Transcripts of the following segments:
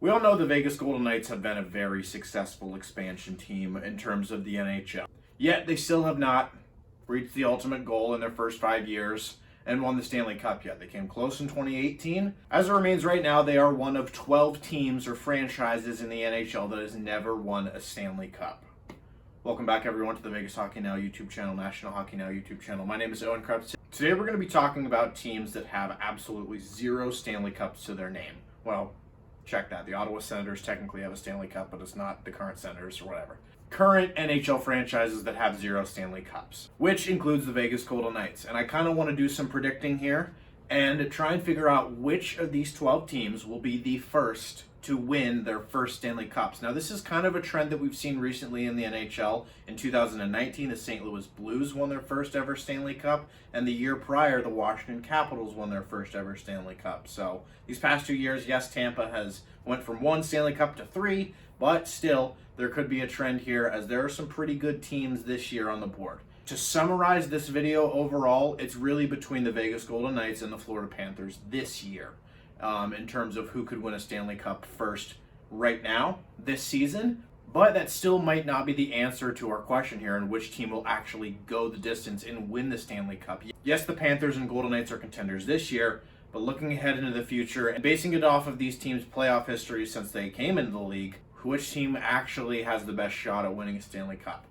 We all know the Vegas Golden Knights have been a very successful expansion team in terms of the NHL. Yet they still have not reached the ultimate goal in their first 5 years and won the Stanley Cup yet. They came close in 2018. As it remains right now, they are one of 12 teams or franchises in the NHL that has never won a Stanley Cup. Welcome back, everyone, to the Vegas Hockey Now YouTube channel, National Hockey Now YouTube channel. My name is Owen Krebs. Today we're going to be talking about teams that have absolutely zero Stanley Cups to their name. Well, check that. The Ottawa Senators technically have a Stanley Cup, but it's not the current Senators or whatever. Current NHL franchises that have zero Stanley Cups, which includes the Vegas Golden Knights. And I kind of want to do some predicting here and try and figure out which of these 12 teams will be the first to win their first Stanley Cups. Now, this is kind of a trend that we've seen recently in the NHL. In 2019, the St. Louis Blues won their first ever Stanley Cup, and the year prior, the Washington Capitals won their first ever Stanley Cup. So these past 2 years, yes, Tampa has went from 1 Stanley Cup to 3, but still, there could be a trend here as there are some pretty good teams this year on the board. To summarize this video overall, it's really between the Vegas Golden Knights and the Florida Panthers this year. In terms of who could win a Stanley Cup first right now, this season. But that still might not be the answer to our question here and which team will actually go the distance and win the Stanley Cup. Yes, the Panthers and Golden Knights are contenders this year, but looking ahead into the future and basing it off of these teams' playoff history since they came into the league, which team actually has the best shot at winning a Stanley Cup?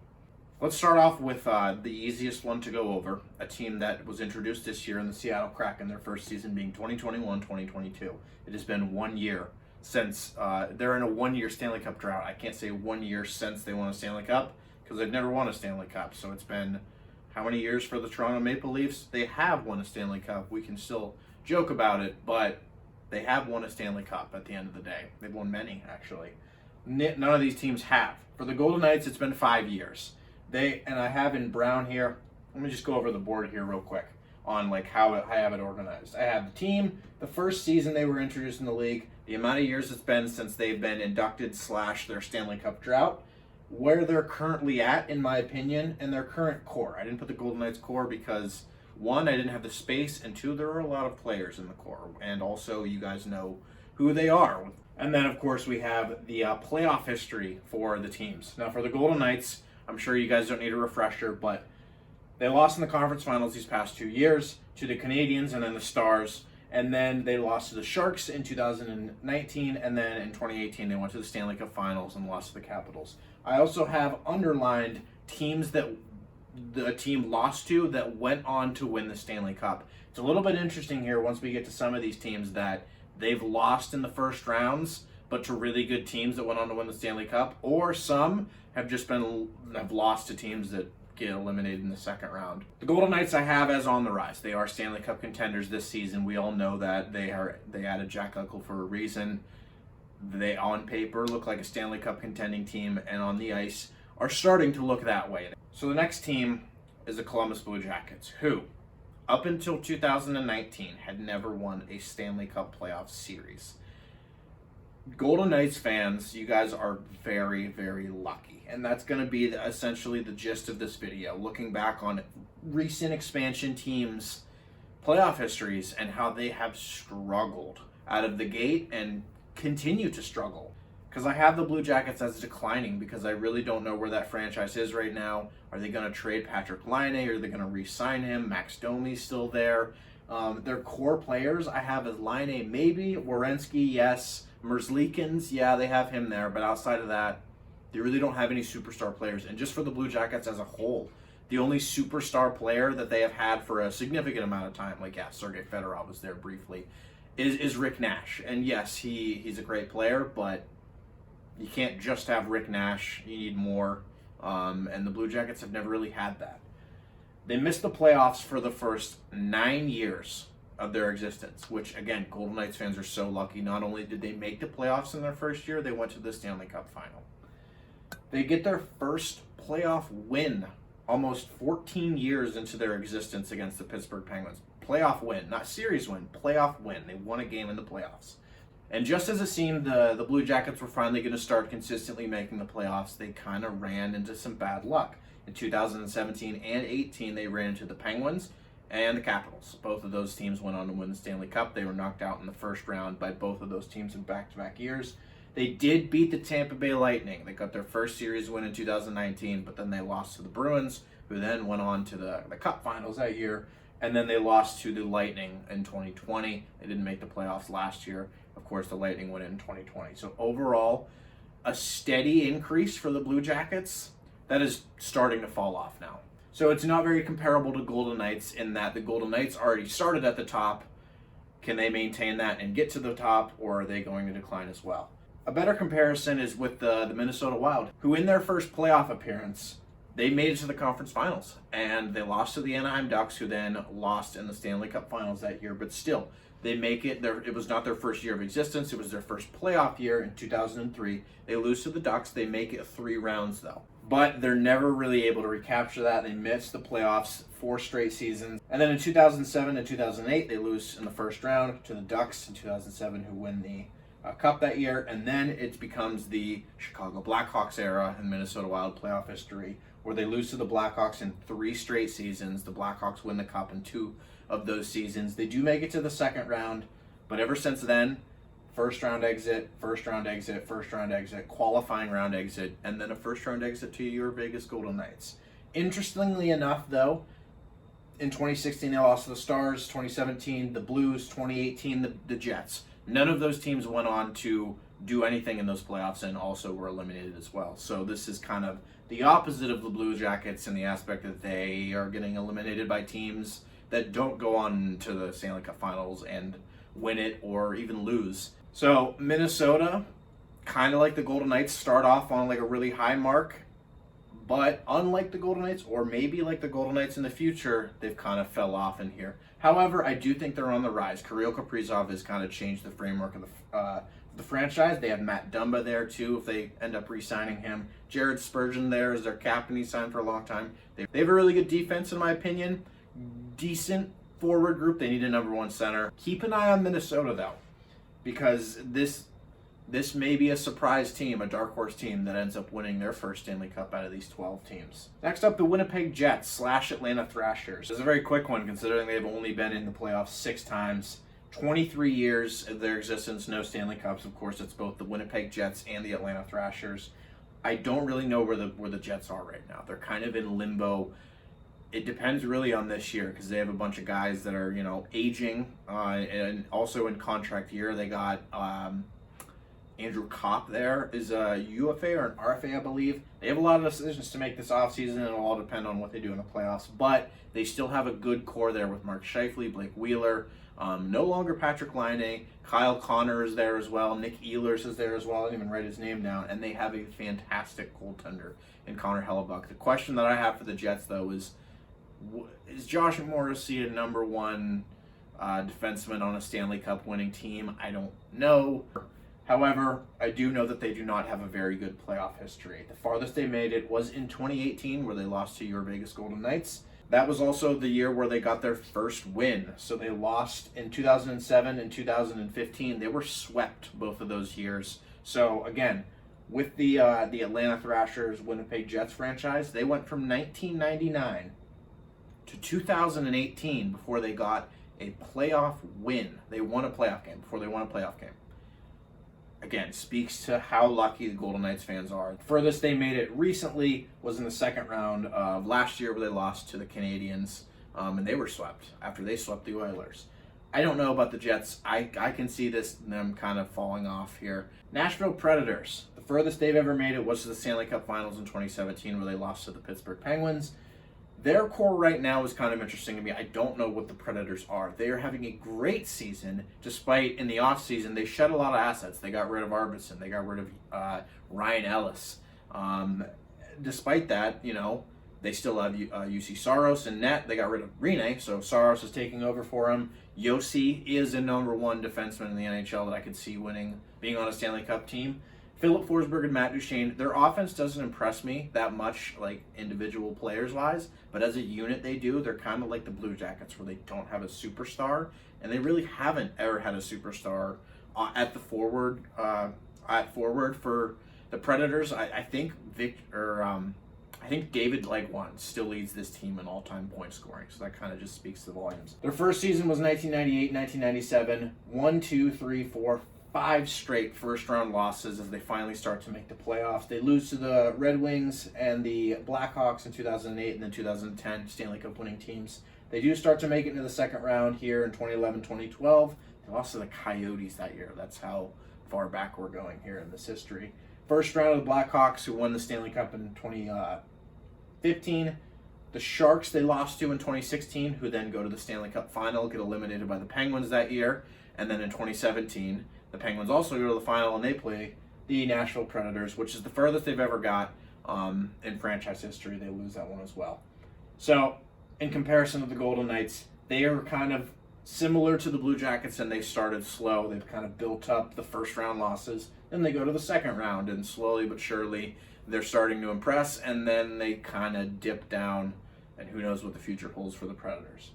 Let's start off with the easiest one to go over, a team that was introduced this year in the Seattle Kraken, their first season being 2021-2022. It has been 1 year since they're in a 1-year Stanley Cup drought. I can't say 1 year since they won a Stanley Cup because they've never won a Stanley Cup. So it's been how many years for the Toronto Maple Leafs? They have won a Stanley Cup. We can still joke about it, but they have won a Stanley Cup at the end of the day. They've won many, actually. None of these teams have. For the Golden Knights, it's been 5 years. And I have in brown here, let me just go over the board here real quick on like how I have it organized. I have the team, the first season they were introduced in the league, the amount of years it's been since they've been inducted / their Stanley Cup drought, where they're currently at, in my opinion, and their current core. I didn't put the Golden Knights core because, 1, I didn't have the space, and 2, there are a lot of players in the core. And also, you guys know who they are. And then, of course, we have the playoff history for the teams. Now, for the Golden Knights, I'm sure you guys don't need a refresher, but they lost in the conference finals these past 2 years to the Canadiens and then the Stars. And then they lost to the Sharks in 2019. And then in 2018, they went to the Stanley Cup finals and lost to the Capitals. I also have underlined teams that the team lost to that went on to win the Stanley Cup. It's a little bit interesting here once we get to some of these teams that they've lost in the first rounds, but to really good teams that went on to win the Stanley Cup, or some have lost to teams that get eliminated in the second round. The Golden Knights I have as on the rise. They are Stanley Cup contenders this season. We all know that they added Jack Eichel for a reason. They on paper look like a Stanley Cup contending team, and on the ice are starting to look that way. So the next team is the Columbus Blue Jackets, who up until 2019 had never won a Stanley Cup playoff series. Golden Knights fans, you guys are very, very lucky. And that's going to be essentially the gist of this video, looking back on recent expansion teams' playoff histories and how they have struggled out of the gate and continue to struggle. Because I have the Blue Jackets as declining because I really don't know where that franchise is right now. Are they going to trade Patrick Laine? Are they going to re-sign him? Max Domi's still there. Their core players I have as Laine, maybe. Werenski, yes. Merzlikins, yeah, they have him there, but outside of that, they really don't have any superstar players. And just for the Blue Jackets as a whole, the only superstar player that they have had for a significant amount of time, like, yeah, Sergei Fedorov was there briefly, is Rick Nash. And yes, he's a great player, but you can't just have Rick Nash. You need more. And the Blue Jackets have never really had that. They missed the playoffs for the first 9 years of their existence, which, again, Golden Knights fans are so lucky. Not only did they make the playoffs in their first year, they went to the Stanley Cup final. They get their first playoff win almost 14 years into their existence against the Pittsburgh Penguins. Playoff win, not series win, playoff win. They won a game in the playoffs. And just as it seemed the Blue Jackets were finally going to start consistently making the playoffs, they kind of ran into some bad luck. In 2017 and 18, they ran into the Penguins and the Capitals. Both of those teams went on to win the Stanley Cup. They were knocked out in the first round by both of those teams in back-to-back years. They did beat the Tampa Bay Lightning. They got their first series win in 2019, but then they lost to the Bruins, who then went on to the Cup Finals that year, and then they lost to the Lightning in 2020. They didn't make the playoffs last year. Of course, the Lightning went in 2020. So overall, a steady increase for the Blue Jackets that is starting to fall off now. So it's not very comparable to Golden Knights in that the Golden Knights already started at the top. Can they maintain that and get to the top, or are they going to decline as well? A better comparison is with the Minnesota Wild, who in their first playoff appearance, they made it to the conference finals, and they lost to the Anaheim Ducks, who then lost in the Stanley Cup Finals that year, but still, they make it. It was not their first year of existence. It was their first playoff year in 2003. They lose to the Ducks. They make it 3 rounds, though. But they're never really able to recapture that. They miss the playoffs 4 straight seasons. And then in 2007 and 2008, they lose in the first round to the Ducks in 2007, who win the Cup that year. And then it becomes the Chicago Blackhawks era in Minnesota Wild playoff history, where they lose to the Blackhawks in 3 straight seasons. The Blackhawks win the Cup in 2 of those seasons. They do make it to the second round, but ever since then, first round exit, qualifying round exit, and then a first round exit to your Vegas Golden Knights. Interestingly enough, though, in 2016 they lost to the Stars, 2017 the Blues, 2018 the Jets. None of those teams went on to do anything in those playoffs and also were eliminated as well. So this is kind of the opposite of the Blue Jackets in the aspect that they are getting eliminated by teams that don't go on to the Stanley Cup Finals and win it or even lose. So Minnesota, kind of like the Golden Knights, start off on like a really high mark, but unlike the Golden Knights, or maybe like the Golden Knights in the future, they've kind of fell off in here. However, I do think they're on the rise. Kirill Kaprizov has kind of changed the framework of the franchise. They have Matt Dumba there too if they end up re-signing him. Jared Spurgeon there is their captain. He's signed for a long time. They have a really good defense in my opinion. Decent forward group. They need a number 1 center. Keep an eye on Minnesota though, because this may be a surprise team, a dark horse team that ends up winning their first Stanley Cup out of these 12 teams. Next up, the Winnipeg Jets / Atlanta Thrashers. It's a very quick one considering they've only been in the playoffs 6 times. 23 years of their existence, no Stanley Cups. Of course, it's both the Winnipeg Jets and the Atlanta Thrashers. I don't really know where the Jets are right now. They're kind of in limbo. It depends really on this year because they have a bunch of guys that are, aging and also in contract year. They got Andrew Kopp there is a UFA or an RFA, I believe. They have a lot of decisions to make this offseason, and it'll all depend on what they do in the playoffs. But they still have a good core there with Mark Scheifele, Blake Wheeler, no longer Patrick Laine, Kyle Connor is there as well, Nick Ehlers is there as well. I didn't even write his name down, and they have a fantastic goaltender in Connor Hellebuck. The question that I have for the Jets, though, is Josh Morrissey a number 1 defenseman on a Stanley Cup winning team? I don't know. However, I do know that they do not have a very good playoff history. The farthest they made it was in 2018, where they lost to your Vegas Golden Knights. That was also the year where they got their first win. So they lost in 2007 and 2015. They were swept both of those years. So again, with the Atlanta Thrashers Winnipeg Jets franchise, they went from 1999 to 2018 before they got a playoff win. They won a playoff game before they won a playoff game. Again, speaks to how lucky the Golden Knights fans are. The furthest they made it recently was in the second round of last year, where they lost to the Canadiens, and they were swept after they swept the Oilers. I don't know about the Jets. I can see them kind of falling off here. Nashville Predators. The furthest they've ever made it was to the Stanley Cup Finals in 2017, where they lost to the Pittsburgh Penguins. Their core right now is kind of interesting to me. I don't know what the Predators are. They are having a great season, despite in the offseason they shed a lot of assets. They got rid of Arvidsson. They got rid of Ryan Ellis. Despite that, they still have UC Saros in net. They got rid of Rene, so Saros is taking over for him. Yossi is a number 1 defenseman in the NHL that I could see being on a Stanley Cup team. Philip Forsberg and Matt Duchene, their offense doesn't impress me that much, like individual players-wise, but as a unit they do. They're kind of like the Blue Jackets, where they don't have a superstar, and they really haven't ever had a superstar at forward for the Predators. I think David Legwand still leads this team in all-time point scoring, so that kind of just speaks to the volumes. Their first season was 1998-1997, 1, 2, 3, 4, 5 straight first-round losses as they finally start to make the playoffs. They lose to the Red Wings and the Blackhawks in 2008 and then 2010, Stanley Cup winning teams. They do start to make it into the second round here in 2011, 2012. They lost to the Coyotes that year. That's how far back we're going here in this history. First round of the Blackhawks, who won the Stanley Cup in 2015. The Sharks they lost to in 2016, who then go to the Stanley Cup final, get eliminated by the Penguins that year. And then in 2017, the Penguins also go to the final, and they play the Nashville Predators, which is the furthest they've ever got in franchise history. They lose that one as well. So, in comparison to the Golden Knights, they are kind of similar to the Blue Jackets, and they started slow. They've kind of built up the first-round losses. Then they go to the second round, and slowly but surely, they're starting to impress, and then they kind of dip down, and who knows what the future holds for the Predators.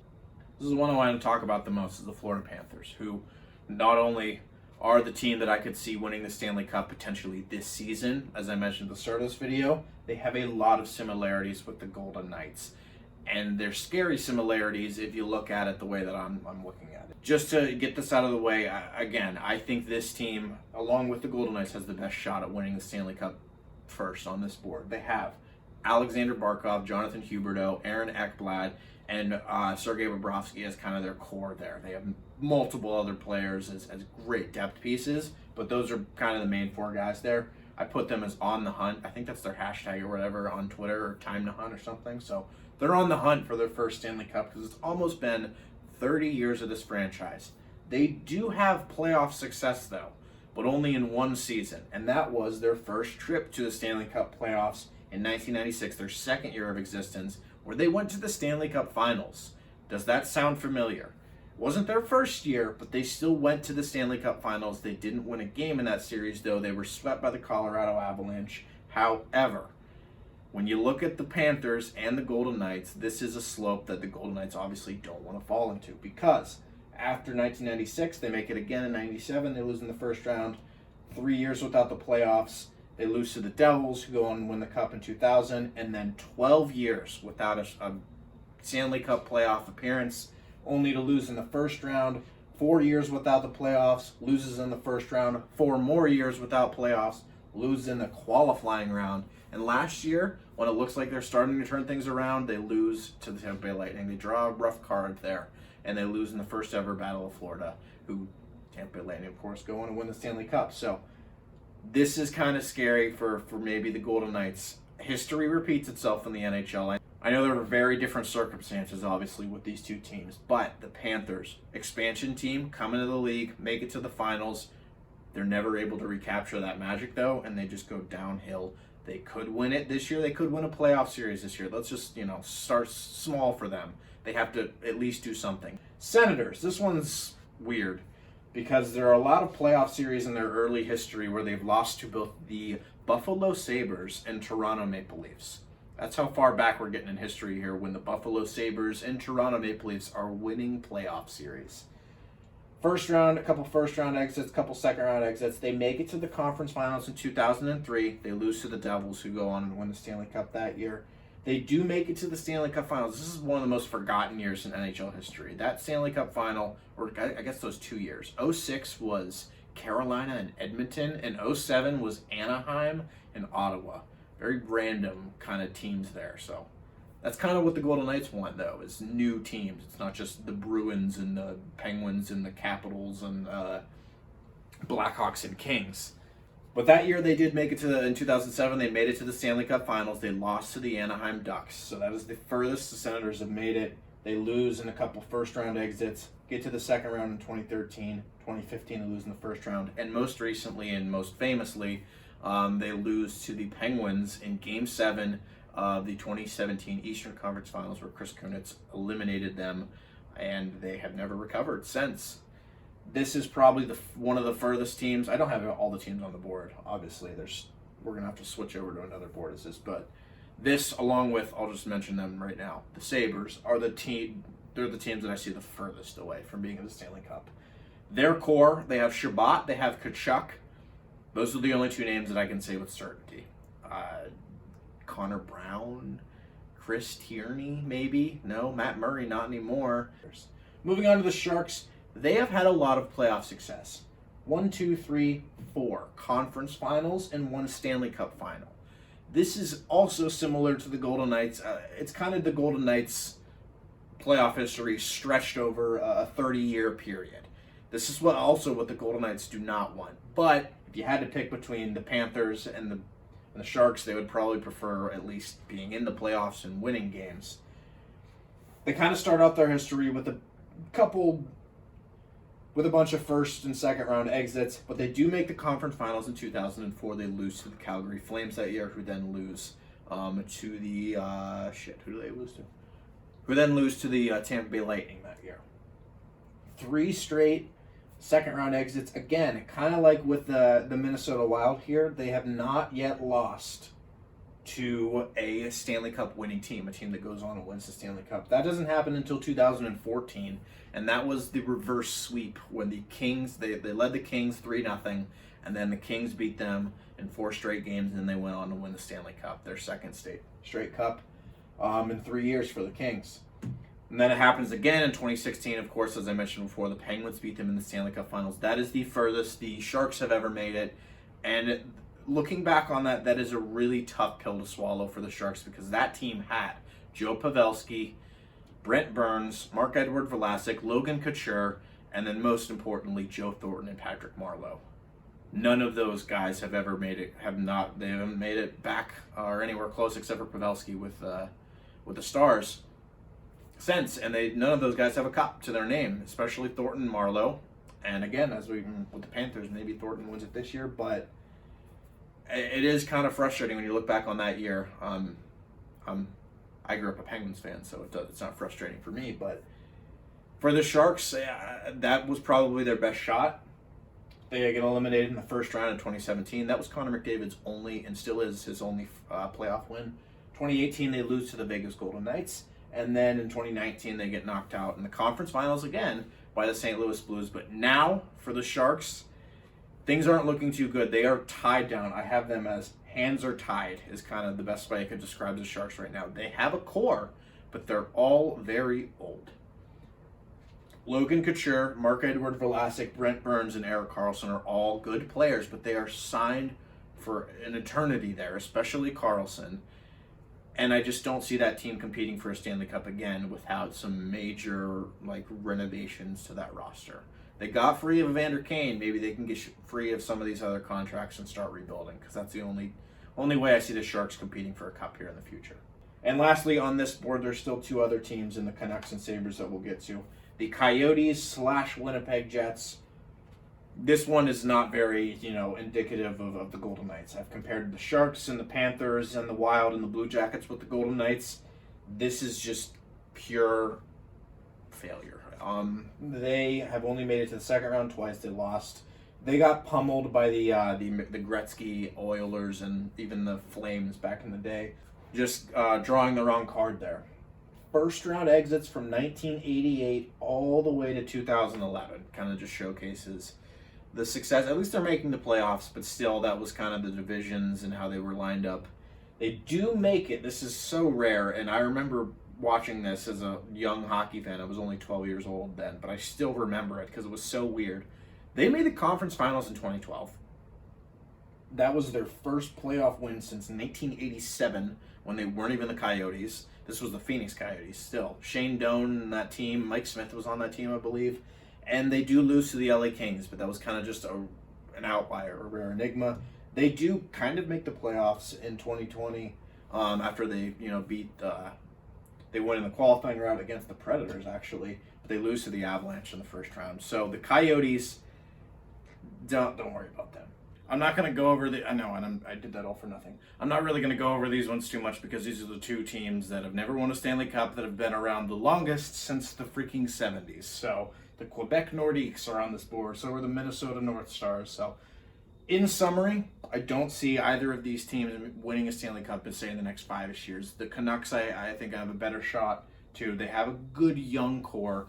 This is one I want to talk about the most, is the Florida Panthers, who not only are the team that I could see winning the Stanley Cup potentially this season. As I mentioned at the start of this video, they have a lot of similarities with the Golden Knights. And they're scary similarities if you look at it the way that I'm looking at it. Just to get this out of the way, again, I think this team, along with the Golden Knights, has the best shot at winning the Stanley Cup First on this board. They have Alexander Barkov, Jonathan Huberdeau, Aaron Ekblad, and Sergei Bobrovsky as kind of their core there. They have multiple other players as great depth pieces, but those are kind of the main 4 guys there. I put them as on the hunt. I think that's their hashtag or whatever on Twitter, or time to hunt or something. So they're on the hunt for their first Stanley Cup because it's almost been 30 years of this franchise. They do have playoff success though, but only in one season, and that was their first trip to the Stanley Cup playoffs in 1996, their second year of existence, where they went to the Stanley Cup Finals. Does that sound familiar? It wasn't their first year, but they still went to the Stanley Cup Finals. They didn't win a game in that series, though. They were swept by the Colorado Avalanche. However, when you look at the Panthers and the Golden Knights, this is a slope that the Golden Knights obviously don't want to fall into, because after 1996, they make it again in 97. They lose in the first round. 3 years without the playoffs. They lose to the Devils, who go on and win the Cup in 2000, and then 12 years without a Stanley Cup playoff appearance, only to lose in the first round. 4 years without the playoffs, loses in the first round. 4 more years without playoffs, loses in the qualifying round. And last year, when it looks like they're starting to turn things around, they lose to the Tampa Bay Lightning. They draw a rough card there, and they lose in the first ever Battle of Florida, who Tampa Bay Lightning, of course, go on and win the Stanley Cup. So this is kind of scary for maybe the Golden Knights. History repeats itself in the NHL. I know there were very different circumstances, obviously, with these two teams, but the Panthers, expansion team, come into the league, make it to the finals. They're never able to recapture that magic, though, and they just go downhill. They could win it this year. They could win a playoff series this year. Let's just, start small for them. They have to at least do something. Senators, this one's weird, because there are a lot of playoff series in their early history where they've lost to both the Buffalo Sabres and Toronto Maple Leafs. That's how far back we're getting in history here, when the Buffalo Sabres and Toronto Maple Leafs are winning playoff series. First round, a couple first round exits, a couple second round exits. They make it to the conference finals in 2003. They lose to the Devils, who go on and win the Stanley Cup that year. They do make it to the Stanley Cup Finals. This is one of the most forgotten years in NHL history. That Stanley Cup Final, or I guess those 2 years. 06 was Carolina and Edmonton, and 07 was Anaheim and Ottawa. Very random kind of teams there. So that's kind of what the Golden Knights want, though, is new teams. It's not just the Bruins and the Penguins and the Capitals and Blackhawks and Kings. But that year they did make it in 2007, they made it to the Stanley Cup Finals. They lost to the Anaheim Ducks. So that is the furthest the Senators have made it. They lose in a couple first round exits, get to the second round in 2013, 2015 they lose in the first round. And most recently and most famously, they lose to the Penguins in Game 7 of the 2017 Eastern Conference Finals, where Chris Kunitz eliminated them, and they have never recovered since. This is probably one of the furthest teams. I don't have all the teams on the board, obviously. We're going to have to switch over to another board as this. But this, along with, I'll just mention them right now, the Sabres are they're the teams that I see the furthest away from being in the Stanley Cup. Their core, they have Shabbat, they have Kachuk. Those are the only 2 names that I can say with certainty. Connor Brown, Chris Tierney, maybe. No, Matt Murray, not anymore. Moving on to the Sharks. They have had a lot of playoff success. 1, 2, 3, 4 conference finals and 1 Stanley Cup final. This is also similar to the Golden Knights. It's kind of the Golden Knights' playoff history stretched over a 30-year period. This is what the Golden Knights do not want. But if you had to pick between the Panthers and the Sharks, they would probably prefer at least being in the playoffs and winning games. They kind of start out their history with a bunch of first and second round exits, but they do make the conference finals in 2004. They lose to the Calgary Flames that year, who then lose to the who do they lose to? Who then lose to the Tampa Bay Lightning that year. 3 straight second round exits. Again, kind of like with the Minnesota Wild here, they have not yet lost to a Stanley Cup winning team, a team that goes on and wins the Stanley Cup. That doesn't happen until 2014, and that was the reverse sweep when the Kings, they led the Kings 3-0, and then the Kings beat them in 4 straight games, and then they went on to win the Stanley Cup, their second straight cup in 3 years for the Kings. And then it happens again in 2016, of course, as I mentioned before, the Penguins beat them in the Stanley Cup Finals. That is the furthest the Sharks have ever made it, and looking back on that, that is a really tough pill to swallow for the Sharks because that team had Joe Pavelski, Brent Burns, Marc-Edouard Vlasic, Logan Couture, and then most importantly, Joe Thornton and Patrick Marleau. None of those guys have ever made it. They haven't made it back or anywhere close except for Pavelski with the Stars since, and none of those guys have a cup to their name, especially Thornton and Marleau. And again, with the Panthers, maybe Thornton wins it this year, but it is kind of frustrating when you look back on that year. I grew up a Penguins fan, so it's not frustrating for me. But for the Sharks, that was probably their best shot. They get eliminated in the first round in 2017. That was Connor McDavid's only, and still is, his only playoff win. 2018, they lose to the Vegas Golden Knights. And then in 2019, they get knocked out in the conference finals again by the St. Louis Blues. But now, for the Sharks, things aren't looking too good. They are tied down. I have them as hands are tied is kind of the best way I could describe the Sharks right now. They have a core, but they're all very old. Logan Couture, Marc-Edouard Vlasic, Brent Burns, and Erik Karlsson are all good players, but they are signed for an eternity there, especially Karlsson. And I just don't see that team competing for a Stanley Cup again without some major renovations to that roster. They got free of Evander Kane. Maybe they can get free of some of these other contracts and start rebuilding, because that's the only way I see the Sharks competing for a cup here in the future. And lastly, on this board, there's still 2 other teams in the Canucks and Sabres that we'll get to. The Coyotes / Winnipeg Jets. This one is not very, indicative of the Golden Knights. I've compared the Sharks and the Panthers and the Wild and the Blue Jackets with the Golden Knights. This is just pure failure. They have only made it to the second round twice. They lost. They got pummeled by the Gretzky Oilers and even the Flames back in the day. Just drawing the wrong card there. First round exits from 1988 all the way to 2011 kind of just showcases the success. At least they're making the playoffs, but still, that was kind of the divisions and how they were lined up. They do make it. This is so rare, and I remember watching this as a young hockey fan. I was only 12 years old then, but I still remember it because it was so weird. They made the conference finals in 2012. That was their first playoff win since 1987 when they weren't even the Coyotes. This was the Phoenix Coyotes still. Shane Doan and that team, Mike Smith was on that team, I believe. And they do lose to the LA Kings, but that was kind of just an outlier, a rare enigma. They do kind of make the playoffs in 2020 after they, beat they win in the qualifying round against the Predators, actually. But they lose to the Avalanche in the first round. So the Coyotes, don't worry about them. I'm not going to go over I did that all for nothing. I'm not really going to go over these ones too much because these are the 2 teams that have never won a Stanley Cup that have been around the longest since the freaking 70s. So the Quebec Nordiques are on this board. So are the Minnesota North Stars. So in summary, I don't see either of these teams winning a Stanley Cup in, say, in the next 5-ish years. The Canucks, I think, have a better shot, too. They have a good young core.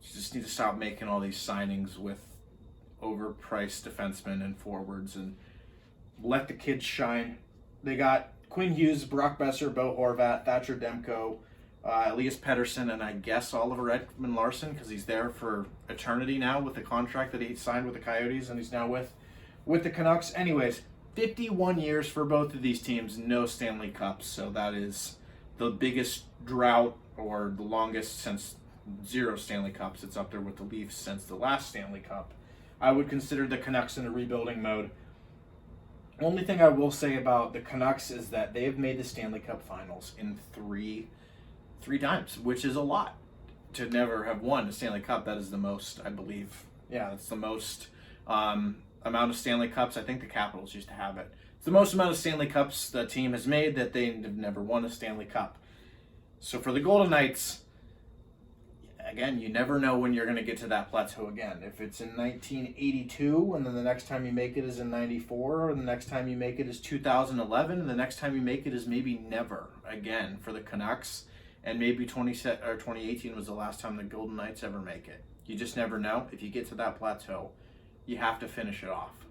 You just need to stop making all these signings with overpriced defensemen and forwards and let the kids shine. They got Quinn Hughes, Brock Besser, Bo Horvat, Thatcher Demko, Elias Pettersson, and I guess Oliver Ekman-Larsson, because he's there for eternity now with the contract that he signed with the Coyotes, and he's now with the Canucks. Anyways, 51 years for both of these teams, no Stanley Cups, so that is the biggest drought, or the longest since 0 Stanley Cups. It's up there with the Leafs since the last Stanley Cup. I would consider the Canucks in a rebuilding mode. Only thing I will say about the Canucks is that they have made the Stanley Cup Finals in three times, which is a lot to never have won a Stanley Cup. That is the most, I believe. Yeah, that's the most amount of Stanley Cups. I think the Capitals used to have it. It's the most amount of Stanley Cups the team has made that they have never won a Stanley Cup. So for the Golden Knights, again, you never know when you're going to get to that plateau again. If it's in 1982, and then the next time you make it is in 94, or the next time you make it is 2011, and the next time you make it is maybe never again for the Canucks. And maybe 2018 was the last time the Golden Knights ever make it. You just never know. If you get to that plateau, you have to finish it off.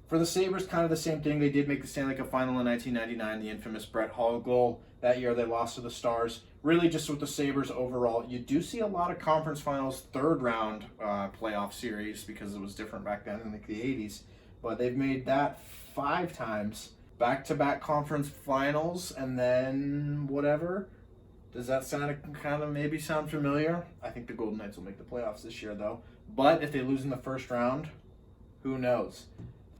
For the Sabres, kind of the same thing. They did make the Stanley Cup Final in 1999, the infamous Brett Hull goal. That year they lost to the Stars. Really just with the Sabres overall, you do see a lot of conference finals, third round playoff series, because it was different back then in the 80s. But they've made that 5 times. Back-to-back conference finals, and then whatever. Does that sound familiar? I think the Golden Knights will make the playoffs this year, though. But if they lose in the first round, who knows?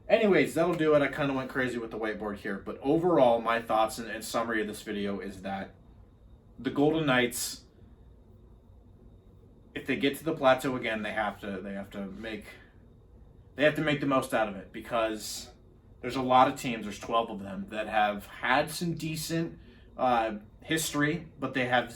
Anyways, that'll do it. I kind of went crazy with the whiteboard here. But overall, my thoughts and summary of this video is that the Golden Knights, if they get to the plateau again, they have to make the most out of it, because there's a lot of teams, there's 12 of them, that have had some decent history, but they have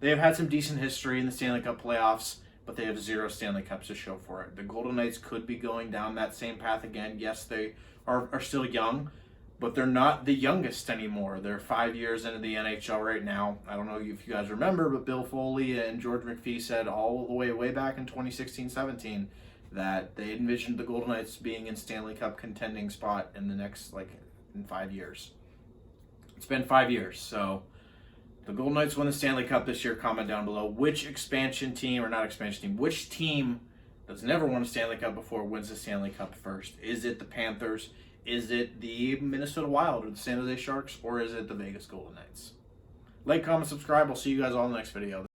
had some decent history in the Stanley Cup playoffs, but they have 0 Stanley Cups to show for it. The Golden Knights could be going down that same path again. Yes, they are still young, but they're not the youngest anymore. They're 5 years into the NHL right now. I don't know if you guys remember, but Bill Foley and George McPhee said all the way back in 2016-17 that they envisioned the Golden Knights being in Stanley Cup contending spot in the next, in 5 years. It's been 5 years, so the Golden Knights won the Stanley Cup this year. Comment down below which which team that's never won a Stanley Cup before wins the Stanley Cup first. Is it the Panthers? Is it the Minnesota Wild or the San Jose Sharks? Or is it the Vegas Golden Knights? Like, comment, subscribe. I'll see you guys all in the next video.